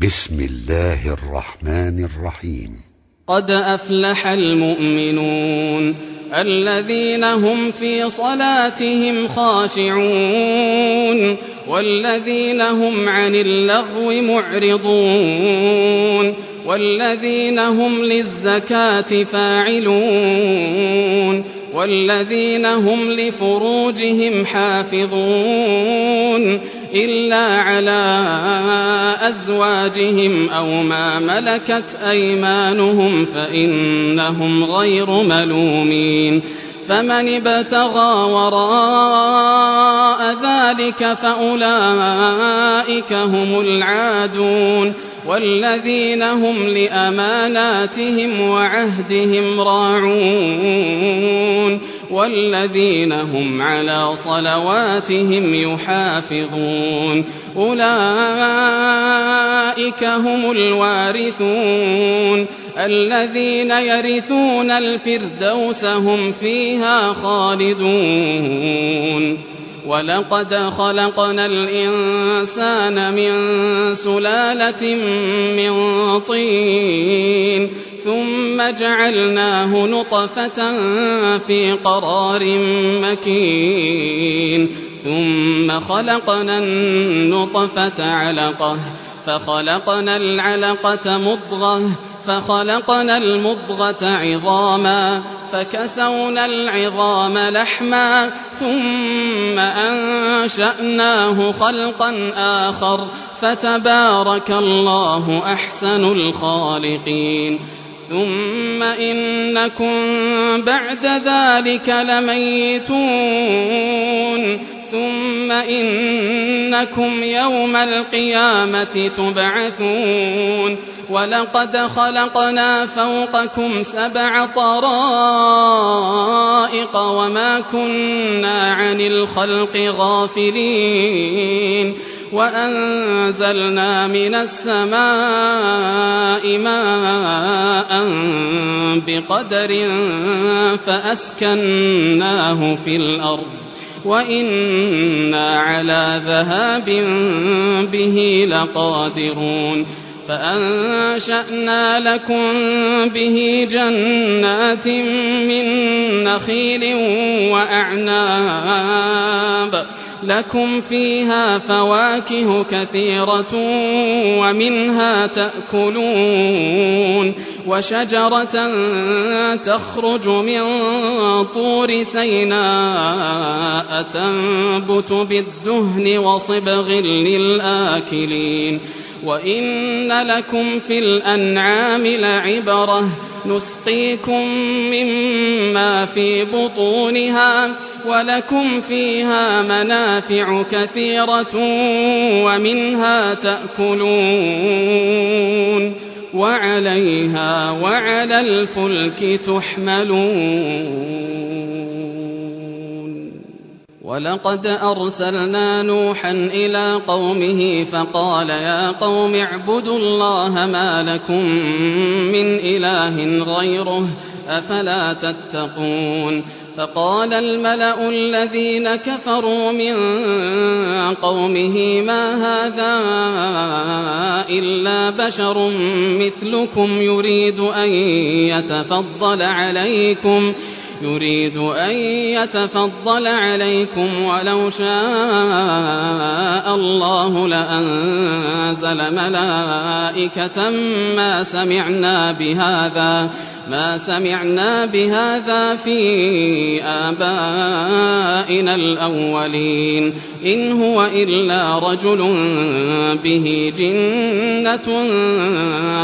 بسم الله الرحمن الرحيم. قد أفلح المؤمنون الذين هم في صلاتهم خاشعون والذين هم عن اللغو معرضون والذين هم للزكاة فاعلون والذين هم لفروجهم حافظون إلا على أزواجهم أو ما ملكت أيمانهم فإنهم غير ملومين. فمن ابتغى وراء ذلك فأولئك هم العادون والذين هم لأماناتهم وعهدهم راعون والذين هم على صلواتهم يحافظون. أولئك هم الوارثون الذين يرثون الفردوس هم فيها خالدون. ولقد خلقنا الإنسان من سلالة من طين ثم جعلناه نطفة في قرار مكين ثم خلقنا النطفة علقة فخلقنا العلقة مضغة فخلقنا المضغة عظاما فكسونا العظام لحما ثم أنشأناه خلقا آخر فتبارك الله أحسن الخالقين. ثم إنكم بعد ذلك لميتون ثم إنكم يوم القيامة تبعثون. ولقد خلقنا فوقكم 7 طرائق وما كنا عن الخلق غافلين وأنزلنا من السماء ماء بقدر فأسكناه في الأرض وإنا على ذهاب به لقادرون. فأنشأنا لكم به جنات من نخيل وأعناب لكم فيها فواكه كثيرة ومنها تأكلون وشجرة تخرج من طور سيناء تنبت بالدهن وصبغ للآكلين. وإن لكم في الأنعام لعبرة نسقيكم مما في بطونها ولكم فيها منافع كثيرة ومنها تأكلون وعليها وعلى الفلك تحملون. ولقد أرسلنا نوحا إلى قومه فقال يا قوم اعبدوا الله ما لكم من إله غيره أفلا تتقون. فقال الملأ الذين كفروا من قومه ما هذا إلا بشر مثلكم يريد أن يتفضل عليكم ولو شاء الله لأنزل ملائكة ما سمعنا بهذا في آبائنا الأولين إن هو إلا رجل به جنة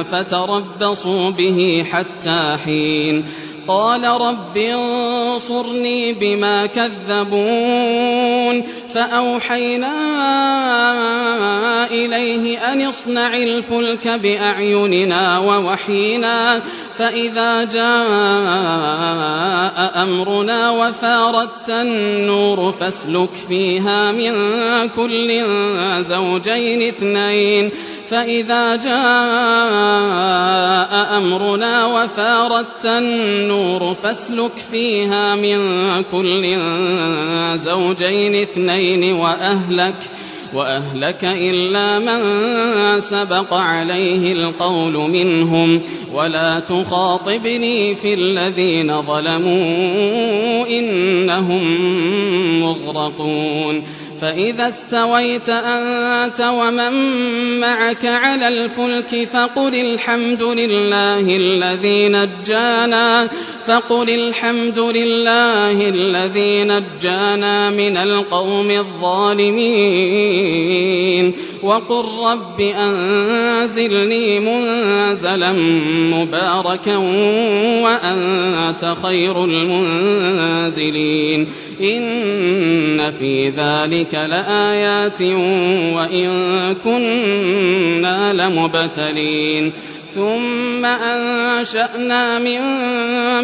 فتربصوا به حتى حين. قال رب انصرني بما كذبون. فأوحينا إليه أن اصنع الفلك بأعيننا ووحينا فإذا جاء أمرنا وفارت النور فاسلك فيها من كل زوجين 2 فإذا جاء أمرنا وفارت النور فاسلك فيها من كل زوجين 2 وأهلك إلا من سبق عليه القول منهم ولا تخاطبني في الذين ظلموا إنهم مغرقون فإذا استويت أنت ومن معك على الفلك فقل الحمد لله الذي نجانا من القوم الظالمين وقل رب أنزلني منزلا مباركا وأنت خير المنزلين إن في ذلك لآيات وإن كنا لمبتلين ثم أنشأنا من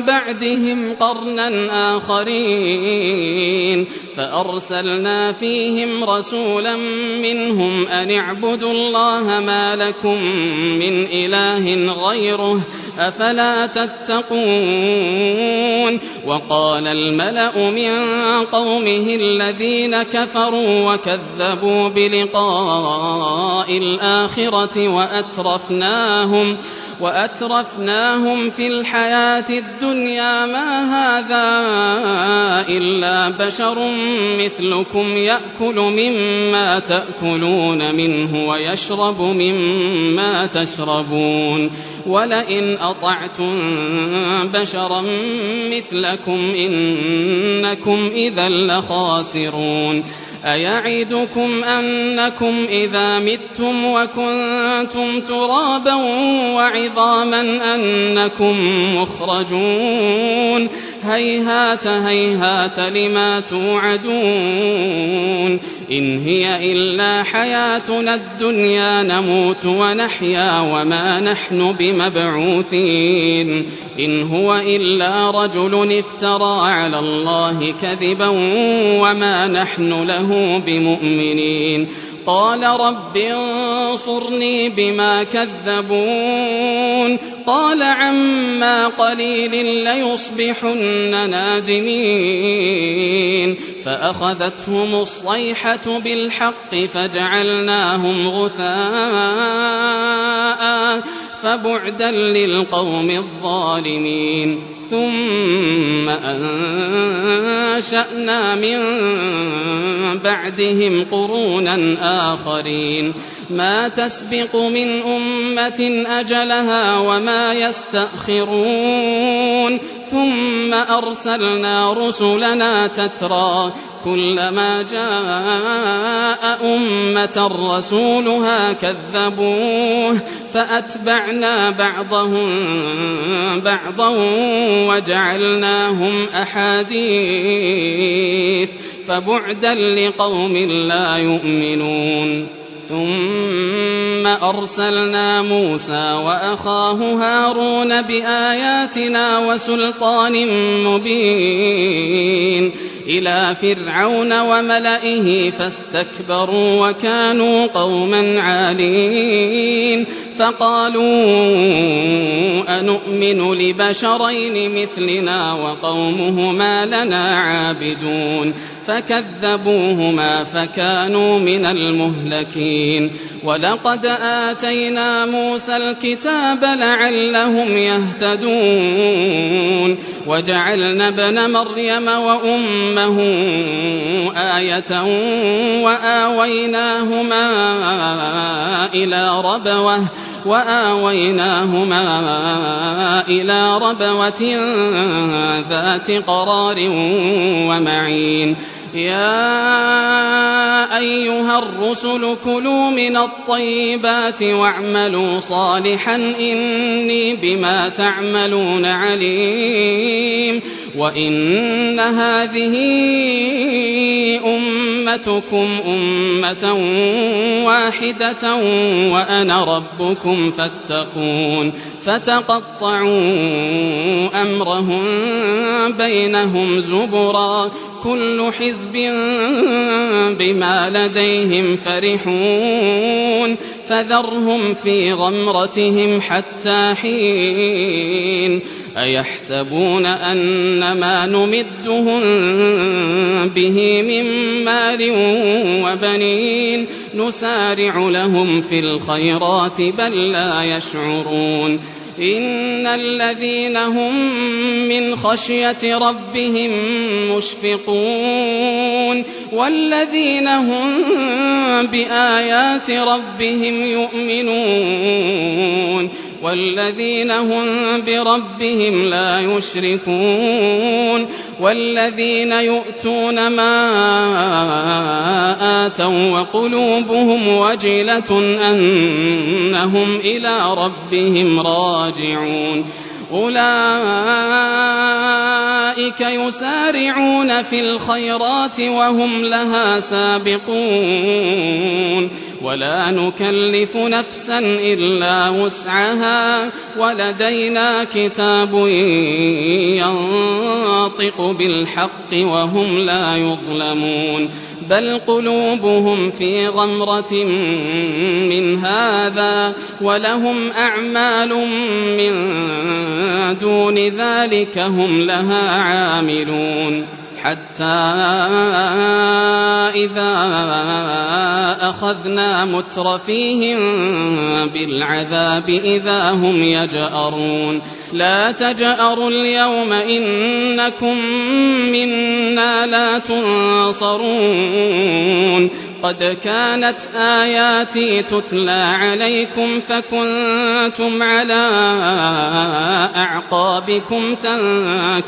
بعدهم قرنا آخرين فأرسلنا فيهم رسولا منهم أن اعبدوا الله ما لكم من إله غيره أفلا تتقون وقال الملأ من قومه الذين كفروا وكذبوا بلقاء الآخرة وأترفناهم في الحياة الدنيا ما هذا إلا بشر مثلكم يأكل مما تأكلون منه ويشرب مما تشربون ولئن أطعتم بشرا مثلكم إنكم إذا لخاسرون أيعدكم أنكم إذا متم وكنتم ترابا وعظاما أنكم مخرجون هيهات هيهات لما توعدون إن هي إلا حياتنا الدنيا نموت ونحيا وما نحن بمبعوثين إن هو إلا رجل افترى على الله كذبا وما نحن له بمؤمنين قال رب انصرني بما كذبون قال عما قليل ليصبحن نادمين فأخذتهم الصيحة بالحق فجعلناهم غثاء فبعدا للقوم الظالمين ثم أنشأنا من بعدهم قرونا آخرين ما تسبق من أمة أجلها وما يستأخرون ثم أرسلنا رسلنا تترى كلما جاء أمة رسولها كذبوه فأتبعنا بعضهم بعضا وجعلناهم أحاديث فبعدا لقوم لا يؤمنون ثم أرسلنا موسى وأخاه هارون بآياتنا وسلطان مبين إلى فرعون وملئه فاستكبروا وكانوا قوما عالين فقالوا أنؤمن لبشرين مثلنا وقومهما لنا عابدون فكذبوهما فكانوا من المهلكين ولقد آتينا موسى الكتاب لعلهم يهتدون وجعلنا ابن مريم وأمه آية وآويناهما إلى ربوة ذات قرار ومعين يا أيها الرسل كلوا من الطيبات واعملوا صالحا إني بما تعملون عليم وإن هذه أمتكم أمة واحدة وأنا ربكم فاتقون فتقطعوا أمرهم بينهم زبرا كل حزب بما لديهم فرحون فذرهم في غمرتهم حتى حين أيحسبون أن ما نمدهم به من مال وبنين نسارع لهم في الخيرات بل لا يشعرون إن الذين هم من خشية ربهم مشفقون والذين هم بآيات ربهم يؤمنون والذين هم بربهم لا يشركون والذين يؤتون ما آتوا وقلوبهم وجلة أنهم إلى ربهم راجعون أولئك يسارعون في الخيرات وهم لها سابقون ولا نكلف نفسا إلا وسعها ولدينا كتاب ينطق بالحق وهم لا يظلمون بل قلوبهم في غمرة من هذا ولهم أعمال من دون ذلك هم لها عاملون حتى إذا أخذنا مترفيهم بالعذاب إذا هم يجأرون لا تجأروا اليوم إنكم منا لا تنصرون قد كانت آياتي تتلى عليكم فكنتم على أعقابكم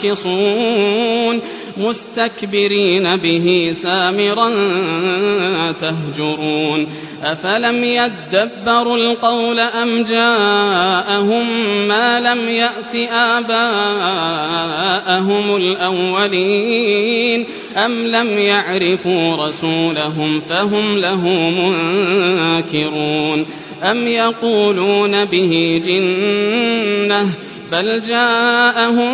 تنكصون مستكبرين به سامرا تهجرون أفلم يدبروا القول أم جاءهم ما لم يأت آباءهم الأولين أم لم يعرفوا رسولهم فهم له منكرون أم يقولون به جنة بل جاءهم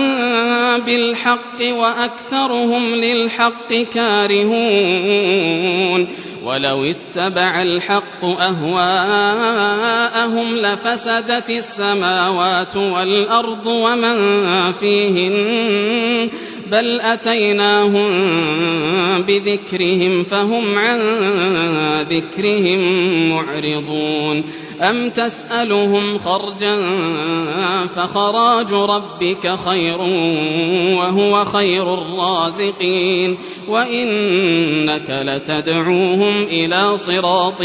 بالحق وأكثرهم للحق كارهون ولو اتبع الحق أهواءهم لفسدت السماوات والأرض ومن فيهن بل أتيناهم بذكرهم فهم عن ذكرهم معرضون أم تسألهم خرجا فخراج ربك خير وهو خير الرازقين وإنك لتدعوهم إلى صراط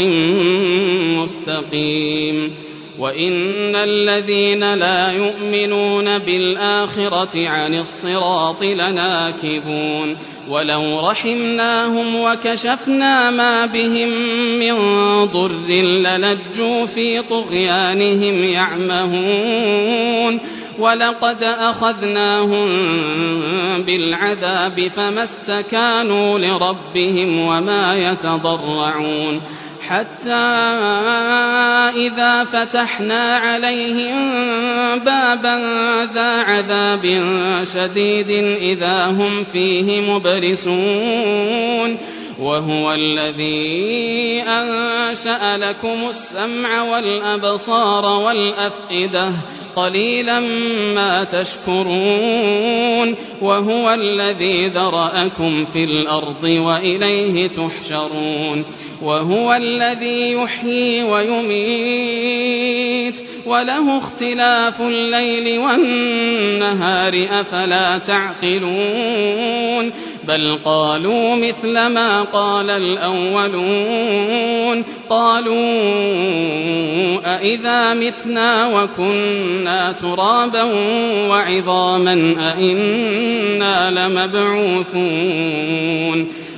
مستقيم وإن الذين لا يؤمنون بالآخرة عن الصراط لناكبون ولو رحمناهم وكشفنا ما بهم من ضر للجوا في طغيانهم يعمهون ولقد أخذناهم بالعذاب فما استكانوا لربهم وما يتضرعون حتى إذا فتحنا عليهم بابا ذا عذاب شديد إذا هم فيه مبلسون وهو الذي أنشأ لكم السمع والأبصار والأفئدة قليلا ما تشكرون وهو الذي ذرأكم في الأرض وإليه تحشرون وهو الذي يحيي ويميت وله اختلاف الليل والنهار أفلا تعقلون بل قالوا مثل ما قال الأولون قالوا أئذا متنا وكنا ترابا وعظاما أئنا لمبعوثون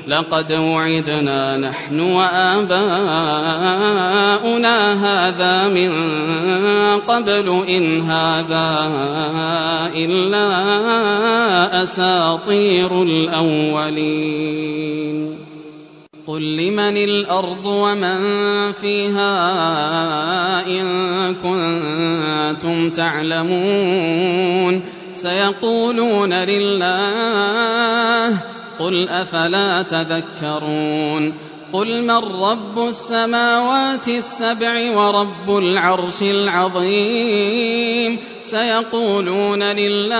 لقد وعدنا نحن وآباؤنا هذا من قبل إن هذا إلا أساطير الأولين قل لمن الأرض ومن فيها إن كنتم تعلمون سيقولون لله قل أفلا تذكرون قل من رب السماوات السبع ورب العرش العظيم سيقولون لله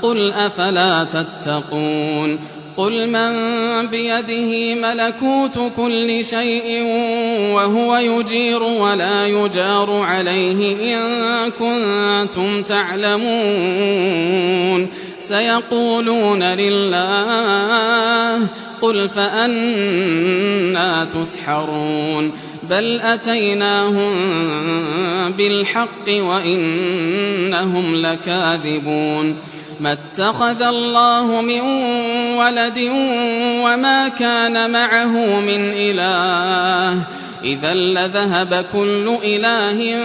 قل أفلا تتقون قل من بيده ملكوت كل شيء وهو يجير ولا يجار عليه إن كنتم تعلمون سيقولون لله قل فأنى تسحرون بل أتيناهم بالحق وإنهم لكاذبون ما اتخذ الله من ولد وما كان معه من إله إذا لذهب كل إله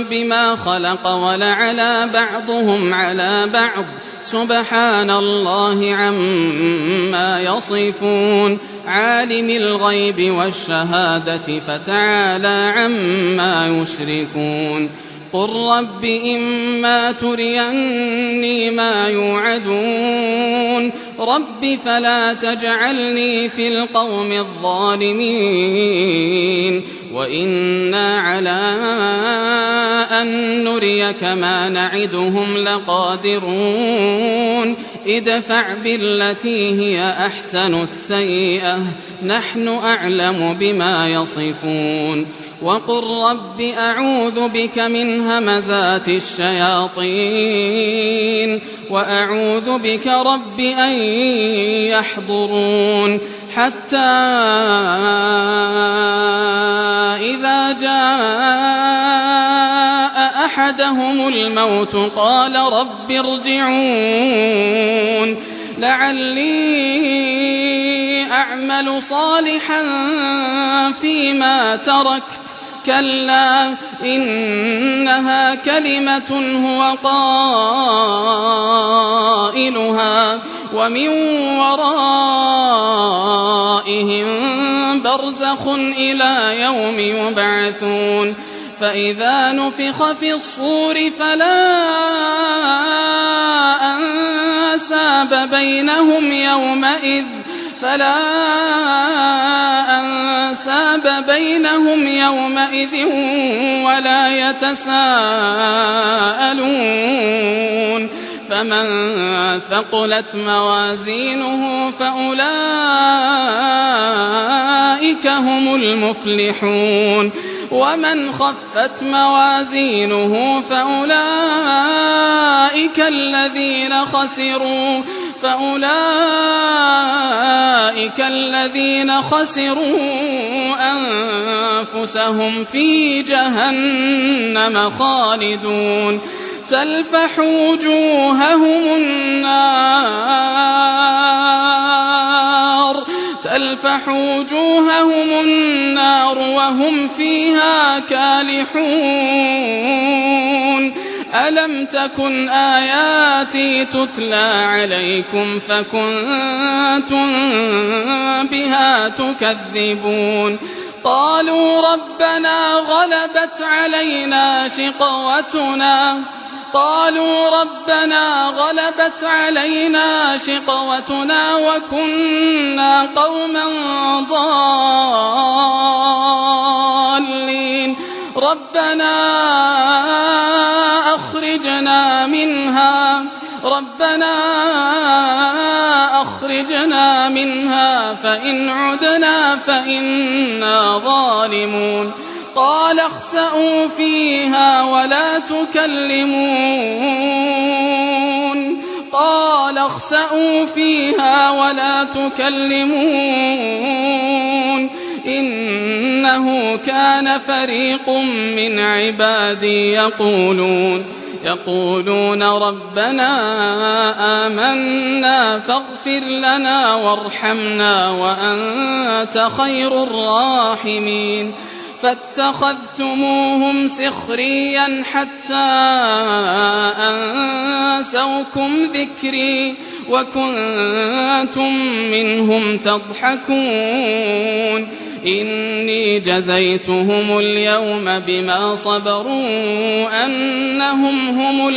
بما خلق ولعلى بعضهم على بعض سبحان الله عما يصفون عالم الغيب والشهادة فتعالى عما يشركون قل رب إما تريني ما يوعدون رب فلا تجعلني في القوم الظالمين وإنا على أن نريك ما نعدهم لقادرون ادفع بالتي هي أحسن السيئة نحن أعلم بما يصفون وقل رب أعوذ بك من همزات الشياطين وأعوذ بك رب أن يحضرون حتى إذا جاء أحدهم الموت قال رب ارجعون لعلي أعمل صالحا فيما تركت كلا إنها كلمة هو قائلها ومن ورائهم برزخ إلى يوم يبعثون فإذا نفخ في الصور فلا أنساب بينهم يومئذ ولا يتساءلون فمن ثقلت موازينه فأولئك هم المفلحون ومن خفت موازينه فأولئك الذين خسروا أنفسهم في جهنم خالدون تلفح وجوههم النار وهم فيها كالحون ألم تكن آياتي تتلى عليكم فكنتم بها تكذبون قالوا ربنا غلبت علينا شقوتنا وكنا قوما ضالين ربنا أخرجنا منها فإن عدنا فإنا ظالمون قال اخسئوا فيها ولا تكلمون إنه كان فريق من عبادي يقولون ربنا آمنا فاغفر لنا وارحمنا وأنت خير الراحمين فاتخذتموهم سخريا حتى أنسوكم ذكري وكنتم منهم تضحكون إني جزيتهم اليوم بما صبروا أنهم هم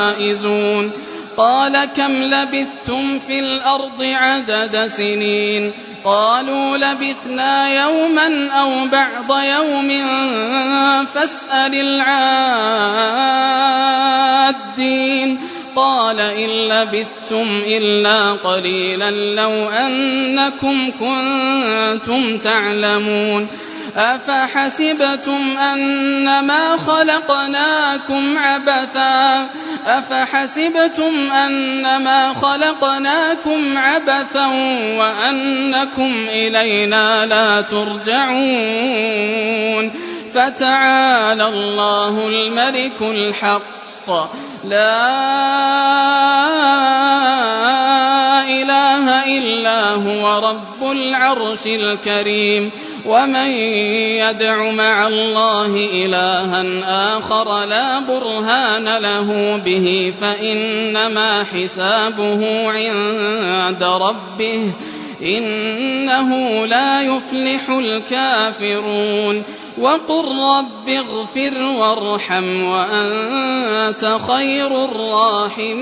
الفائزون قال كم لبثتم في الأرض عدد سنين قالوا لبثنا يوما أو بعض يوم فاسأل العادين قال إن لبثتم إلا قليلا لو أنكم كنتم تعلمون أفحسبتم أنما خلقناكم عبثا وأنكم إلينا لا ترجعون فتعالى الله الملك الحق لا إله إلا هو رب العرش الكريم ومن يدع مع الله إلها آخر لا برهان له به فإنما حسابه عند ربه إنه لا يفلح الكافرون وقل رب اغفر وارحم وأنت خير الراحمين